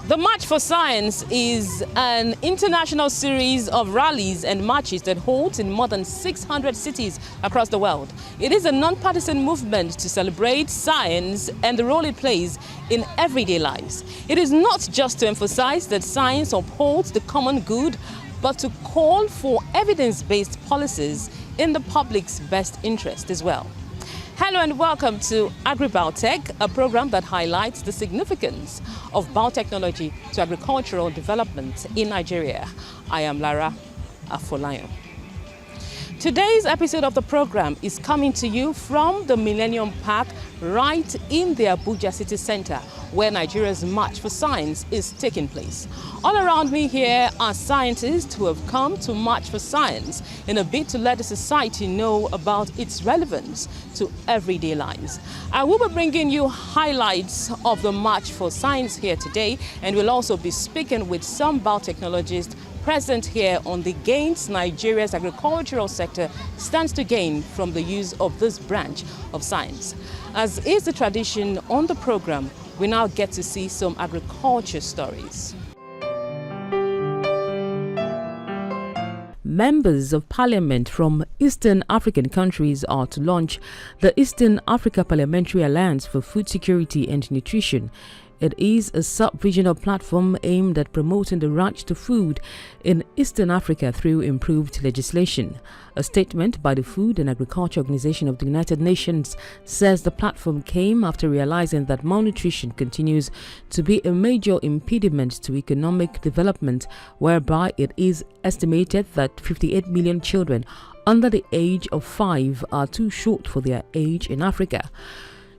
The March for Science is an international series of rallies and marches that holds in more than 600 cities across the world. It is a non-partisan movement to celebrate science and the role it plays in everyday lives. It is not just to emphasize that science upholds the common good, but to call for evidence-based policies in the public's best interest as well. Hello and welcome to Agribiotech, a program that highlights the significance of biotechnology to agricultural development in Nigeria. I am Lara Afolayan. Today's episode of the program is coming to you from the Millennium Park right in the Abuja city center, where Nigeria's March for Science is taking place. All around me here are scientists who have come to March for Science in a bid to let the society know about its relevance to everyday lives. I will be bringing you highlights of the March for Science here today, and we'll also be speaking with some biotechnologists present here on the gains Nigeria's agricultural sector stands to gain from the use of this branch of science. As is the tradition on the program, we now get to see some agriculture stories. Members of Parliament from Eastern African countries are to launch the Eastern Africa Parliamentary Alliance for Food Security and Nutrition. It is a sub-regional platform aimed at promoting the right to food in Eastern Africa through improved legislation. A statement by the Food and Agriculture Organization of the United Nations says the platform came after realizing that malnutrition continues to be a major impediment to economic development, whereby it is estimated that 58 million children under the age of 5 are too short for their age in Africa.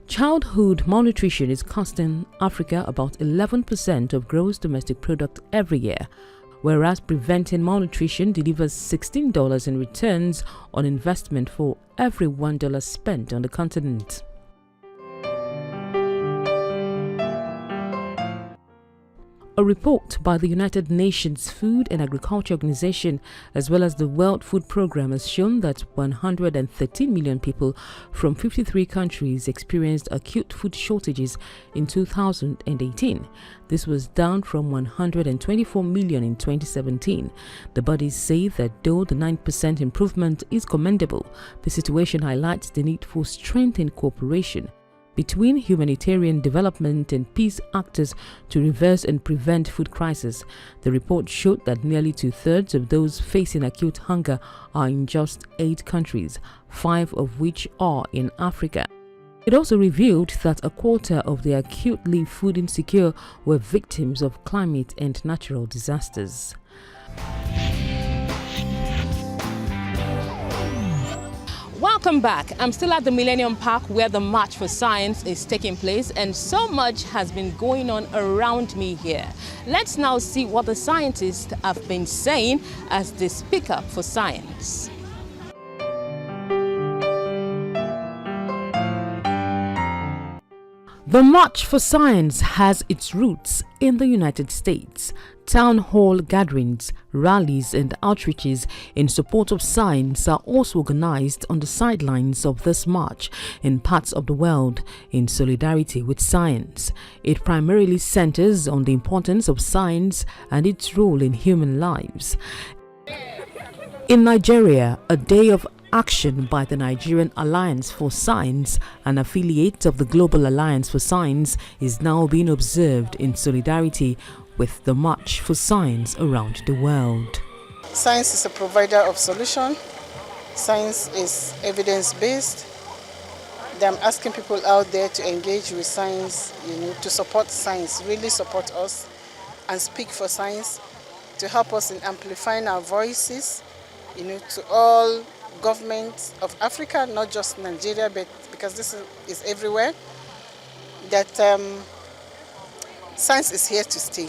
Childhood malnutrition is costing Africa about 11% of gross domestic product every year, whereas preventing malnutrition delivers $16 in returns on investment for every $1 spent on the continent. A report by the United Nations Food and Agriculture Organization as well as the World Food Programme has shown that 113 million people from 53 countries experienced acute food shortages in 2018. This was down from 124 million in 2017. The bodies say that though the 9% improvement is commendable, the situation highlights the need for strengthened cooperation between humanitarian development and peace actors to reverse and prevent food crisis. The report showed that nearly 2/3 of those facing acute hunger are in just 8 countries, 5 of which are in Africa. It also revealed that a quarter of the acutely food insecure were victims of climate and natural disasters. Welcome back. I'm still at the Millennium Park where the March for Science is taking place, and so much has been going on around me here. Let's now see what the scientists have been saying as they speak up for science. The March for Science has its roots in the United States. Town hall gatherings, rallies and outreaches in support of science are also organized on the sidelines of this march in parts of the world in solidarity with science. It primarily centers on the importance of science and its role in human lives. In Nigeria, a day of action by the Nigerian Alliance for Science, an affiliate of the Global Alliance for Science, is now being observed in solidarity with the March for Science around the world. Science is a provider of solution. Science is evidence-based. I'm asking people out there to engage with science, to support science, really support us and speak for science, to help us in amplifying our voices, to all governments of Africa, not just Nigeria, but because this is everywhere, that science is here to stay.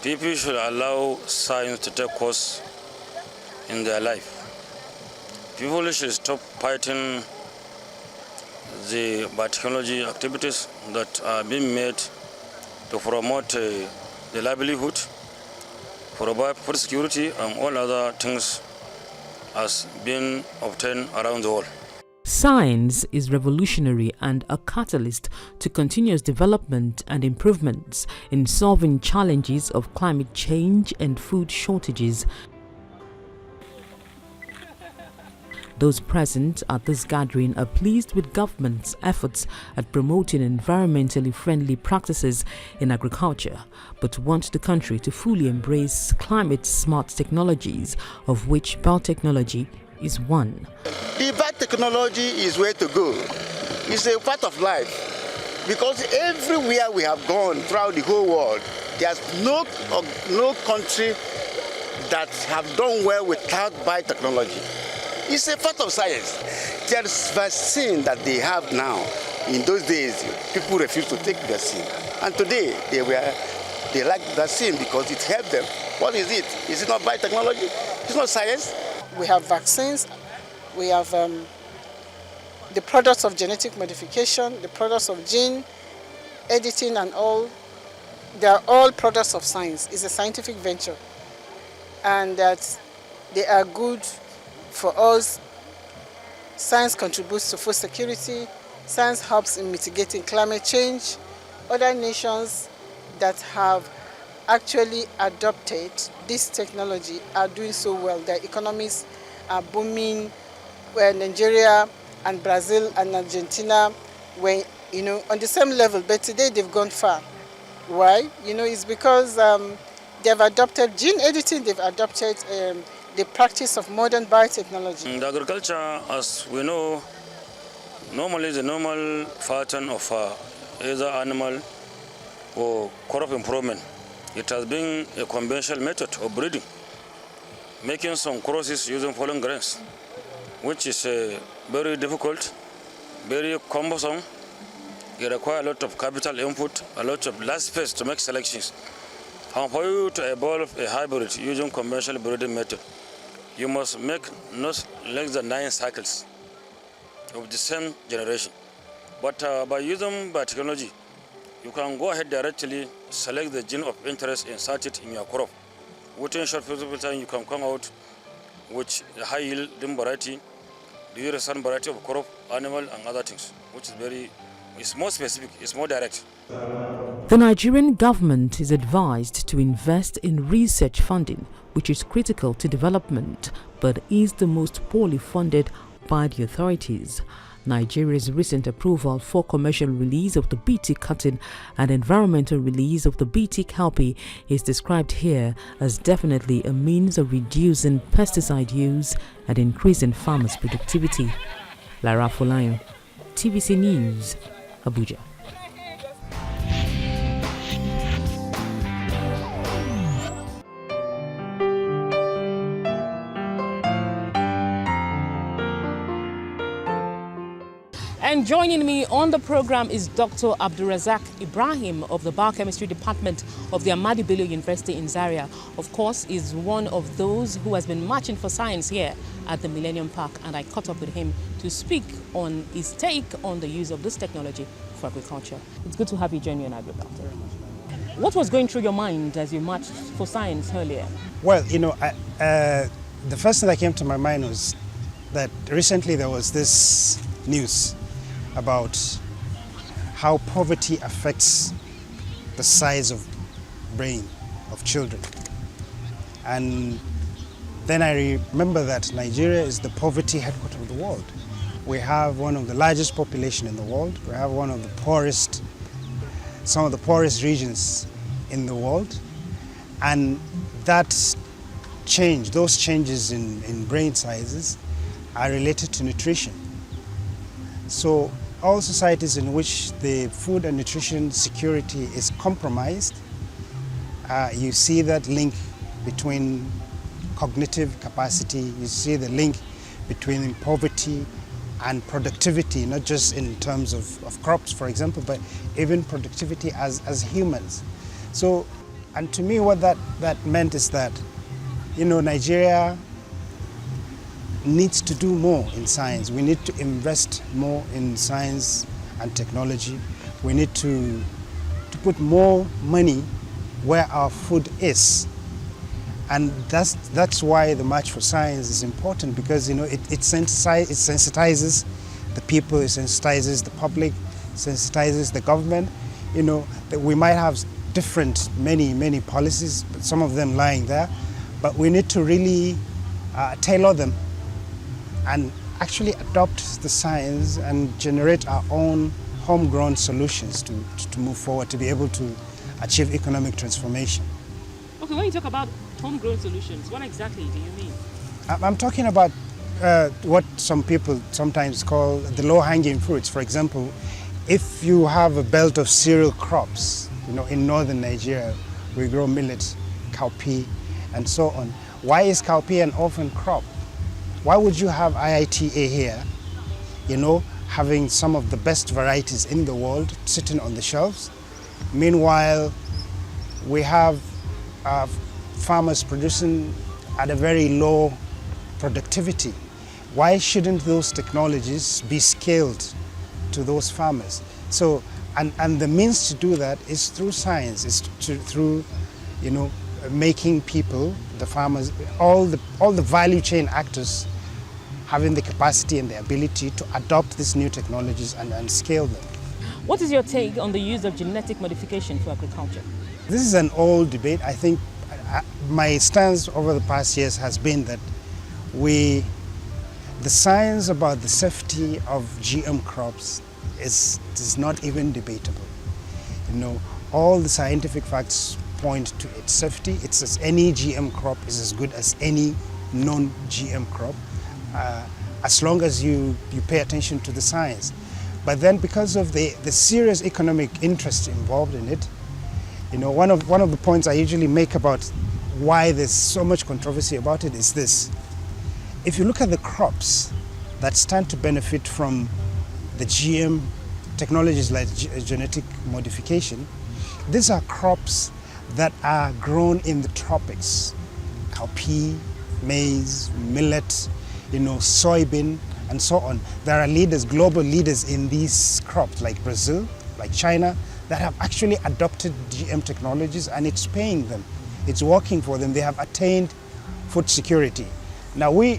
People should allow science to take course in their life. People should stop fighting the biotechnology activities that are being made to promote the livelihood, provide food security and all other things as being obtained around the world. Science is revolutionary and a catalyst to continuous development and improvements in solving challenges of climate change and food shortages. Those present at this gathering are pleased with government's efforts at promoting environmentally friendly practices in agriculture, but want the country to fully embrace climate-smart technologies, of which biotechnology is one. The biotechnology is where to go. It's a part of life, because everywhere we have gone throughout the whole world, there's no country that have done well without biotechnology. It's a part of science. There's vaccine that they have now. In those days, people refused to take vaccine, and today they like vaccine because it helped them. What is it? Is it not biotechnology? It's not science. We have vaccines. We have the products of genetic modification, the products of gene editing, and all. They are all products of science. It's a scientific venture, and that they are good for us. Science contributes to food security. Science helps in mitigating climate change. Other nations that have actually adopted this technology are doing so well. Their economies are booming. Where Nigeria and Brazil and Argentina were, on the same level, but today they've gone far. Why? It's because they've adopted gene editing. They've adopted the practice of modern biotechnology. In agriculture, as we know, normally the normal pattern of either animal or crop improvement, it has been a conventional method of breeding, making some crosses using pollen grains, which is very difficult, very cumbersome. It requires a lot of capital input, a lot of large space to make selections. And for you to evolve a hybrid using conventional breeding method, you must make not less than 9 cycles of the same generation. But by using biotechnology, you can go ahead directly, select the gene of interest, insert it in your crop. Within a short period of time, you can come out with a high yielding variety, the result variety of crop, animal, and other things, which is it's more specific, it's more direct. The Nigerian government is advised to invest in research funding, which is critical to development, but is the most poorly funded by the authorities. Nigeria's recent approval for commercial release of the BT cotton and environmental release of the BT cowpea is described here as definitely a means of reducing pesticide use and increasing farmers' productivity. Lara Folayo, TVC News, Abuja. And joining me on the program is Dr. Abdulrazak Ibrahim of the Biochemistry Department of the Ahmadu Bello University in Zaria. Of course, is one of those who has been marching for science here at the Millennium Park, and I caught up with him to speak on his take on the use of this technology for agriculture. It's good to have you join me on Agriculture. What was going through your mind as you marched for science earlier? Well, the first thing that came to my mind was that recently there was this news about how poverty affects the size of brain of children. And then I remember that Nigeria is the poverty headquarters of the world. We have one of the largest population in the world. We have one of the poorest, some of the poorest regions in the world. And that change, those changes in brain sizes are related to nutrition. So all societies in which the food and nutrition security is compromised, you see that link between cognitive capacity, you see the link between poverty and productivity, not just in terms of crops, for example, but even productivity as humans. So, and to me what that meant is that, Nigeria needs to do more in science. We need to invest more in science and technology. We need to put more money where our food is. And that's why the March for Science is important, because it sensitizes the people, it sensitizes the public, sensitizes the government. You know, that we might have different, many policies, but some of them lying there, but we need to really tailor them and actually adopt the science and generate our own homegrown solutions to move forward, to be able to achieve economic transformation. Okay, when you talk about homegrown solutions, what exactly do you mean? I'm talking about what some people sometimes call the low-hanging fruits. For example, if you have a belt of cereal crops, you know, in northern Nigeria, we grow millet, cowpea, and so on. Why is cowpea an orphan crop? Why would you have IITA here, you know, having some of the best varieties in the world sitting on the shelves? Meanwhile, we have farmers producing at a very low productivity. Why shouldn't those technologies be scaled to those farmers? So, and the means to do that is through science, through, you know, making people, the farmers, all the value chain actors having the capacity and the ability to adopt these new technologies and scale them. What is your take on the use of genetic modification for agriculture? This is an old debate. I think my stance over the past years has been that the science about the safety of GM crops is not even debatable. You know, all the scientific facts point to its safety. It's as any GM crop is as good as any non-GM crop, as long as you pay attention to the science. But then, because of the serious economic interest involved in it, you know, one of the points I usually make about why there's so much controversy about it is this. If you look at the crops that stand to benefit from the GM technologies like genetic modification, these are crops that are grown in the tropics. Cowpea, maize, millet, you know, soybean, and so on. There are leaders, global leaders in these crops like Brazil, like China, that have actually adopted GM technologies, and it's paying them. It's working for them. They have attained food security. Now we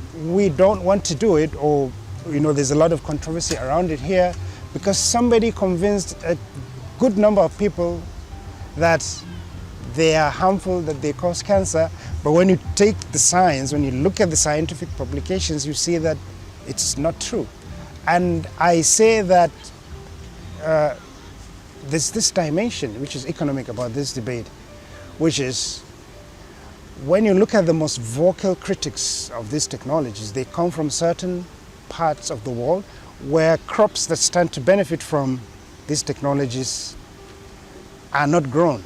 don't want to do it, or, you know, there's a lot of controversy around it here because somebody convinced a good number of people that they are harmful, that they cause cancer. But when you take the science, when you look at the scientific publications, you see that it's not true. And I say that there's this dimension which is economic about this debate, which is when you look at the most vocal critics of these technologies, they come from certain parts of the world where crops that stand to benefit from these technologies are not grown.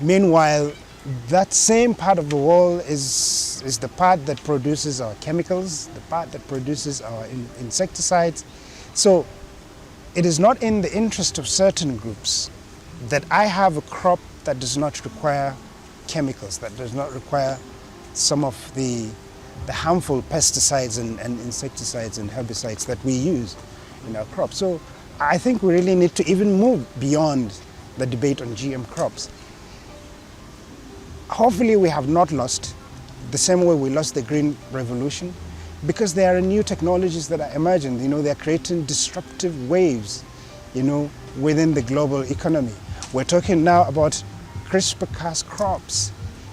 Meanwhile, that same part of the world is the part that produces our chemicals, the part that produces our insecticides. So it is not in the interest of certain groups that I have a crop that does not require chemicals, that does not require some of the harmful pesticides and insecticides and herbicides that we use in our crops. So I think we really need to even move beyond the debate on GM crops. Hopefully we have not lost the same way we lost the Green Revolution, because there are new technologies that are emerging. You know, they're creating disruptive waves, you know, within the global economy. We're talking now about CRISPR-Cas crops.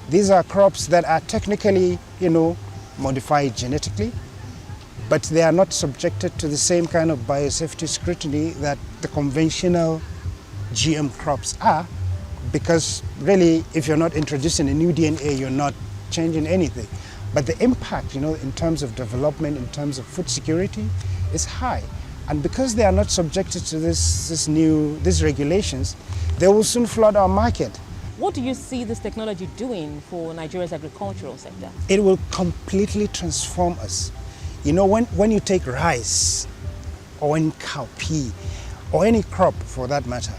These are crops that are technically, you know, modified genetically, but they are not subjected to the same kind of biosafety scrutiny that the conventional GM crops are, because really, if you're not introducing a new DNA, you're not changing anything. But the impact, you know, in terms of development, in terms of food security, is high. And because they are not subjected to these regulations, they will soon flood our market. What do you see this technology doing for Nigeria's agricultural sector? It will completely transform us. You know, when you take rice, or any cowpea, or any crop for that matter,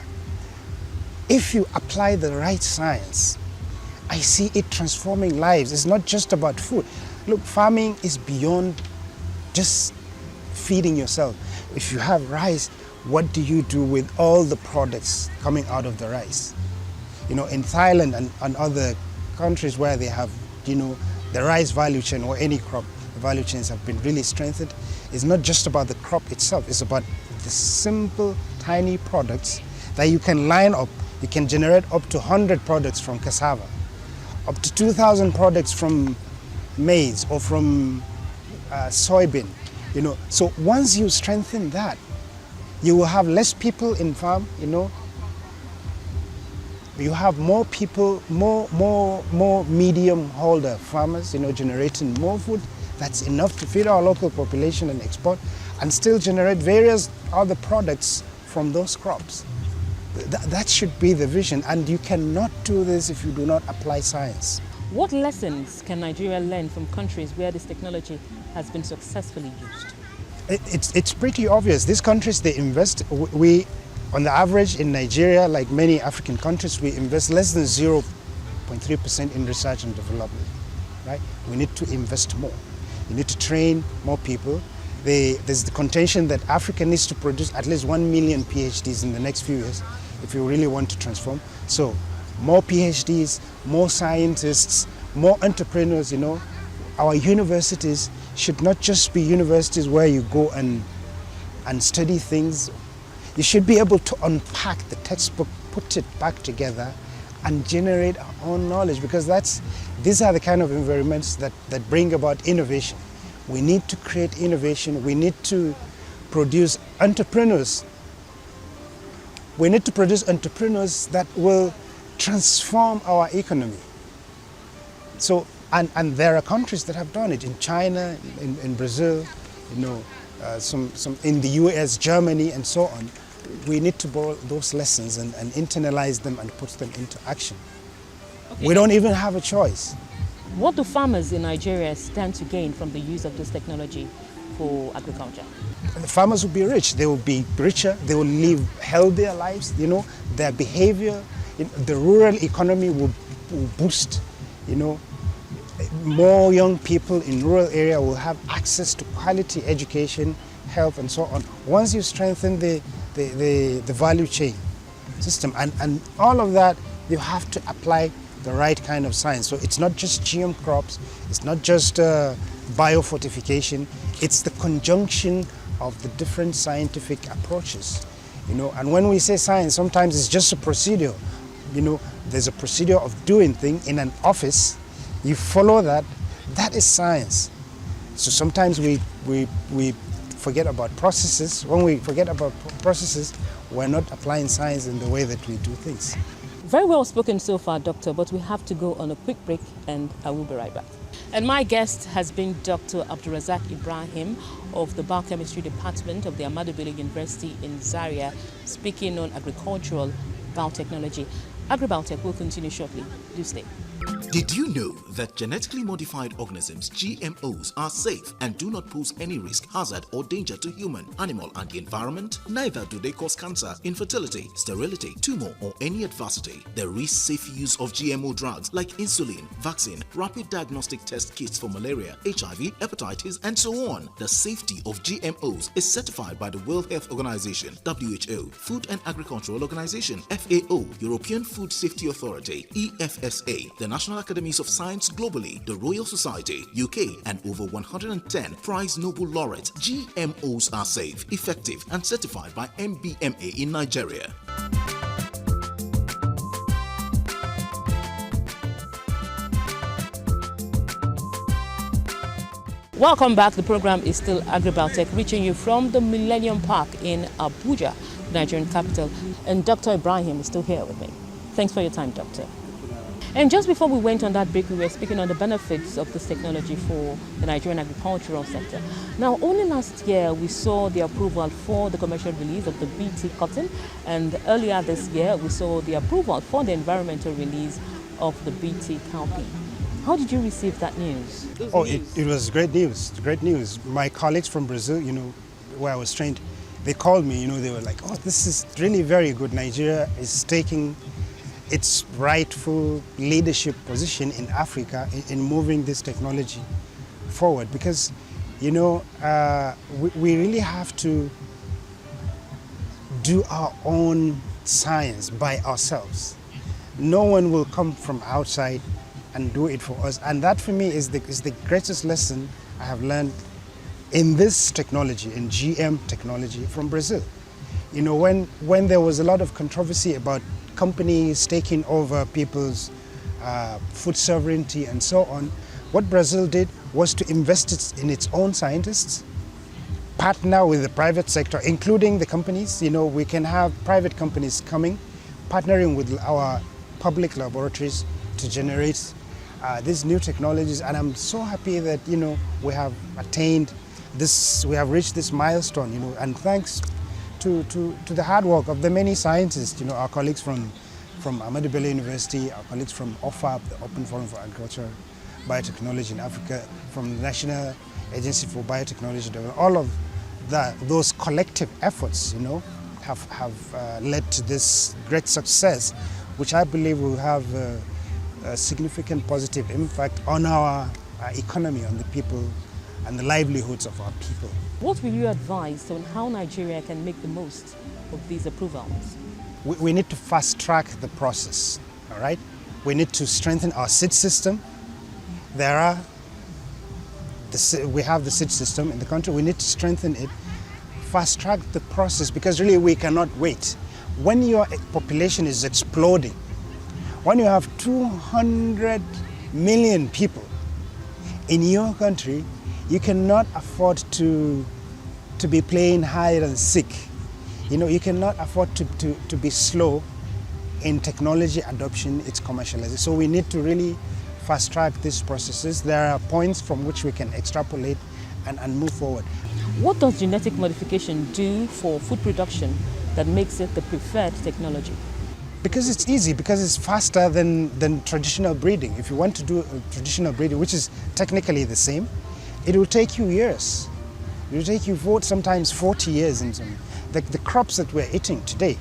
if you apply the right science, I see it transforming lives. It's not just about food. Look, farming is beyond just feeding yourself. If you have rice, what do you do with all the products coming out of the rice? You know, in Thailand and other countries where they have, you know, the rice value chain or any crop, the value chains have been really strengthened. is not just about the crop itself, it's about the simple, tiny products that you can line up. You can generate up to 100 products from cassava, up to 2,000 products from maize or from soybean. So once you strengthen that, you will have less people in farm. You have more people, more medium holder farmers, generating more food. That's enough to feed our local population and export, and still generate various other products from those crops. That should be the vision, and you cannot do this if you do not apply science. What lessons can Nigeria learn from countries where this technology has been successfully used? It's pretty obvious. These countries, they invest, on the average in Nigeria, like many African countries, we invest less than 0.3% in research and development, right? We need to invest more. We need to train more people. There's the contention that Africa needs to produce at least 1 million PhDs in the next few years if you really want to transform. So more PhDs, more scientists, more entrepreneurs. Our universities should not just be universities where you go and study things. You should be able to unpack the textbook, put it back together, and generate our own knowledge, because these are the kind of environments that bring about innovation. We need to create innovation. We need to produce entrepreneurs. We need to produce entrepreneurs that will transform our economy. So, and there are countries that have done it. In China, in Brazil, some in the US, Germany, and so on. We need to borrow those lessons and internalize them and put them into action. Okay. We don't even have a choice. What do farmers in Nigeria stand to gain from the use of this technology for agriculture? The farmers will be rich. They will be richer. They will live healthier lives. Their behavior, the rural economy will boost. More young people in rural area will have access to quality education, health, and so on. Once you strengthen the value chain system, and all of that, you have to apply the right kind of science. So it's not just GM crops, it's not just biofortification, it's the conjunction of the different scientific approaches. And when we say science, sometimes it's just a procedure. There's a procedure of doing things in an office. You follow that is science. So sometimes we forget about processes. When we forget about processes, we're not applying science in the way that we do things. Very well spoken so far, Doctor, but we have to go on a quick break and I will be right back. And my guest has been Dr. Abdulrazak Ibrahim of the Biochemistry Department of the Ahmadu Bello University in Zaria, speaking on agricultural biotechnology. Agribiotech will continue shortly. Do stay. Did you know that genetically modified organisms, GMOs, are safe and do not pose any risk, hazard, or danger to human, animal, and the environment? Neither do they cause cancer, infertility, sterility, tumor, or any adversity. There is safe use of GMO drugs like insulin, vaccine, rapid diagnostic test kits for malaria, HIV, hepatitis, and so on. The safety of GMOs is certified by the World Health Organization, WHO, Food and Agricultural Organization, FAO, European Food Safety Authority, EFSA, the National Academies of Science globally, the Royal Society, UK, and over 110 prize Nobel laureates. GMOs are safe, effective, and certified by MBMA in Nigeria. Welcome back. The program is still Agribiotech, reaching you from the Millennium Park in Abuja, Nigerian capital. And Dr. Ibrahim is still here with me. Thanks for your time, Doctor. And just before we went on that break, we were speaking on the benefits of this technology for the Nigerian agricultural sector. Now, only last year we saw the approval for the commercial release of the BT cotton, and earlier this year we saw the approval for the environmental release of the BT cowpea. How did you receive that news? It was great news. Great news. My colleagues from Brazil, where I was trained, they called me. They were like, "Oh, this is really very good. Nigeria is taking its rightful leadership position in Africa in moving this technology forward," because we really have to do our own science by ourselves. No one will come from outside and do it for us, and that for me is the greatest lesson I have learned in this technology, in GM technology from Brazil. You know, when there was a lot of controversy about companies taking over people's food sovereignty and so on, what Brazil did was to invest in its own scientists, partner with the private sector, including the companies. You know, we can have private companies coming, partnering with our public laboratories to generate these new technologies. And I'm so happy that, you know, we have attained this, we have reached this milestone, you know, and thanks to the hard work of the many scientists, you know, our colleagues from Ahmadu Bello University, our colleagues from OFAB, the Open Forum for Agriculture, Biotechnology in Africa, from the National Agency for Biotechnology Development. All of those collective efforts, you know, have led to this great success, which I believe will have a significant positive impact on our economy, on the people and the livelihoods of our people. What will you advise on how Nigeria can make the most of these approvals? We need to fast track the process, all right? We need to strengthen our seed system. We have the seed system in the country. We need to strengthen it, fast track the process, because really we cannot wait. When your population is exploding, when you have 200 million people in your country, you cannot afford to be playing hide and seek. You know, you cannot afford to be slow in technology adoption, its commercialization. So we need to really fast track these processes. There are points from which we can extrapolate and move forward. What does genetic modification do for food production that makes it the preferred technology? Because it's easy, because it's faster than traditional breeding. If you want to do traditional breeding, which is technically the same, it will take you years. It will take you sometimes 40 years in some. The crops that we're eating today,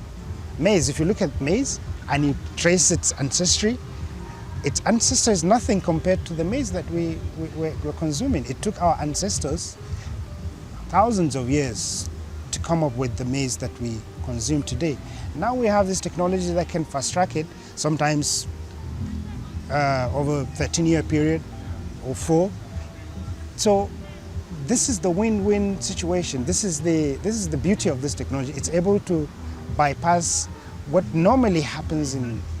maize, if you look at maize and you trace its ancestry is nothing compared to the maize that we're consuming. It took our ancestors thousands of years to come up with the maize that we consume today. Now we have this technology that can fast track it, sometimes over a 13-year period or 4. So this is the win-win situation. This is the beauty of this technology. It's able to bypass what normally happens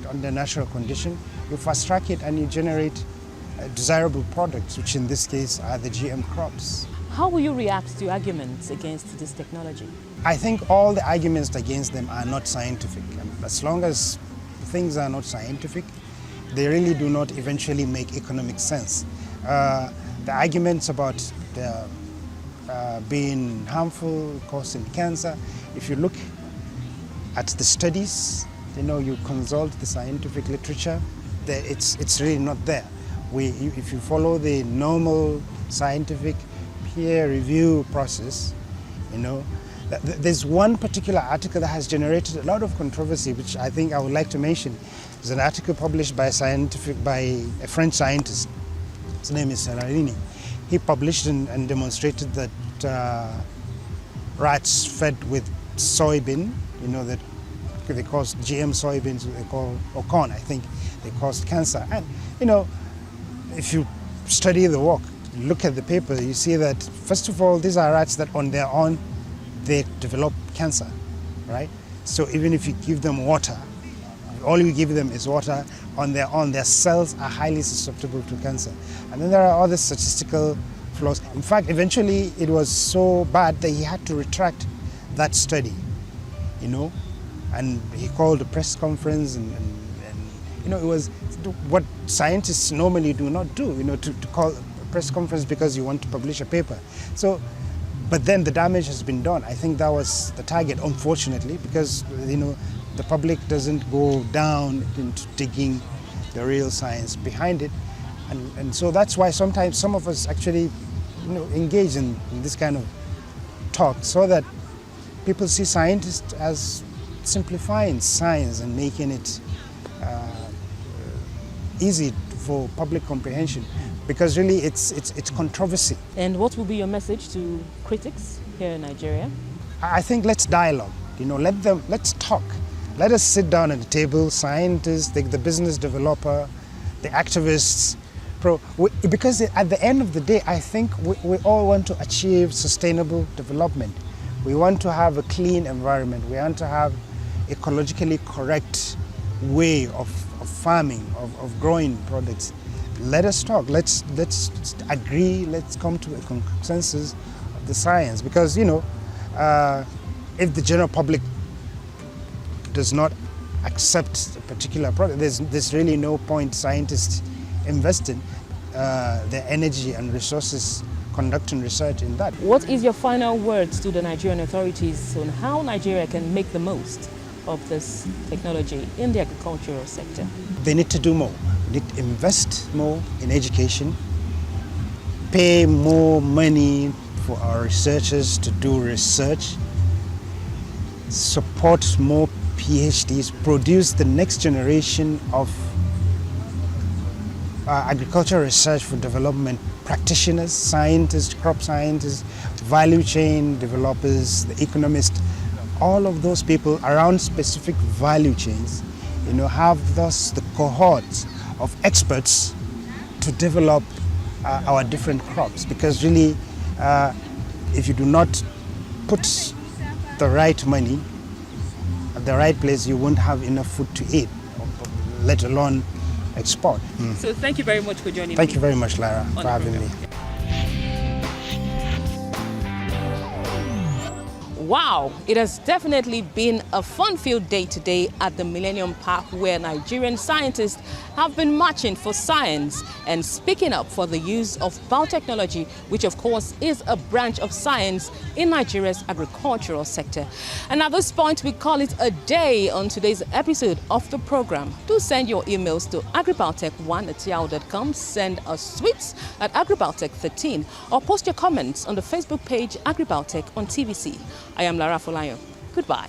under natural condition. You fast track it and you generate desirable products, which in this case are the GM crops. How will you react to arguments against this technology? I think all the arguments against them are not scientific. And as long as things are not scientific, they really do not eventually make economic sense. The arguments about being harmful, causing cancer, if you look at the studies, you know, you consult the scientific literature, it's really not there. If you follow the normal scientific peer review process, you know, there's one particular article that has generated a lot of controversy, which I think I would like to mention. It's an article published by a French scientist. His name is Serrarini. He published and demonstrated that rats fed with soybean, you know, that they cause GM soybeans, they call, or corn, I think, they cause cancer. And, you know, if you study the work, look at the paper, you see that, first of all, these are rats that on their own, they develop cancer, right? So even if you give them water, all you give them is water, on their own, their cells are highly susceptible to cancer. And then there are other statistical flaws. In fact, eventually it was so bad that he had to retract that study, you know, and he called a press conference and you know, it was what scientists normally do not do, you know, to call a press conference because you want to publish a paper. So, but then the damage has been done. I think that was the target, unfortunately, because, you know, the public doesn't go down into digging the real science behind it. And so that's why sometimes some of us actually, you know, engage in this kind of talk so that people see scientists as simplifying science and making it easy for public comprehension, because really it's controversy. And what will be your message to critics here in Nigeria? I think let's dialogue, you know, let's talk. Let us sit down at the table, scientists, the business developer, the activists, because at the end of the day, I think we all want to achieve sustainable development. We want to have a clean environment. We want to have ecologically correct way of farming, of growing products. Let us talk. Let's agree. Let's come to a consensus of the science. Because if the general public does not accept a particular product, there's really no point scientists investing their energy and resources conducting research in that. What is your final words to the Nigerian authorities on how Nigeria can make the most of this technology in the agricultural sector? They need to do more. They need to invest more in education, pay more money for our researchers to do research, support more PhDs, produce the next generation of agricultural research for development practitioners, scientists, crop scientists, value chain developers, the economists, all of those people around specific value chains, have thus the cohorts of experts to develop our different crops. Because really, if you do not put the right money at the right place, you won't have enough food to eat, let alone export. So thank you very much for joining me. Thank you very much, Lara, for having me. Wow, it has definitely been a fun-filled day today at the Millennium Park, where Nigerian scientists have been marching for science and speaking up for the use of biotechnology, which of course is a branch of science in Nigeria's agricultural sector. And at this point, we call it a day on today's episode of the program. Do send your emails to agribiotech1@yahoo.com, send us tweets at agribiotech13, or post your comments on the Facebook page Agribiotech on TVC. I am Lara Folayo. Goodbye.